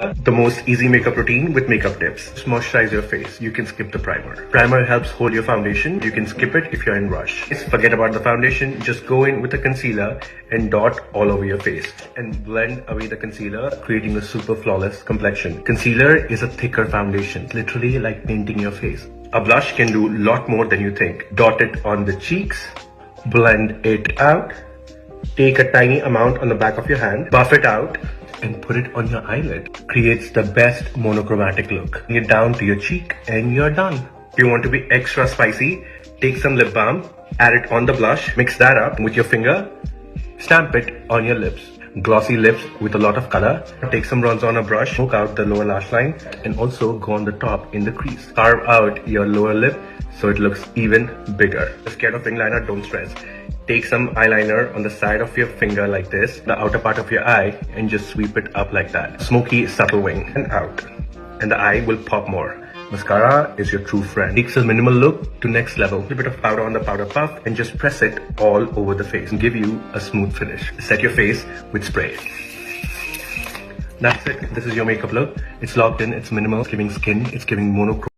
The most easy makeup routine with makeup tips. Just moisturize your face. You can skip the primer. Primer helps hold your foundation. You can skip it if you're in rush. Forget about the foundation. Just go in with a concealer and dot all over your face and blend away the concealer, creating a super flawless complexion. Concealer is a thicker foundation, literally like painting your face. A blush can do a lot more than you think. Dot it on the cheeks, blend it out, take a tiny amount on the back of your hand, buff it out, and put it on your eyelid. Creates the best monochromatic look. Bring it down to your cheek and you're done. If you want to be extra spicy, take some lip balm, add it on the blush, mix that up with your finger, stamp it on your lips. Glossy lips with a lot of color. Take some bronzer on a brush, poke out the lower lash line, and also go on the top in the crease. Carve out your lower lip so it looks even bigger. If you're scared of wing liner, don't stress. Take some eyeliner on the side of your finger like this, the outer part of your eye, and just sweep it up like that. Smoky, subtle wing and out. And the eye will pop more. Mascara is your true friend. Takes a minimal look to next level. A little bit of powder on the powder puff and just press it all over the face and give you a smooth finish. Set your face with spray. That's it. This is your makeup look. It's locked in, it's minimal, it's giving skin, it's giving monochrome.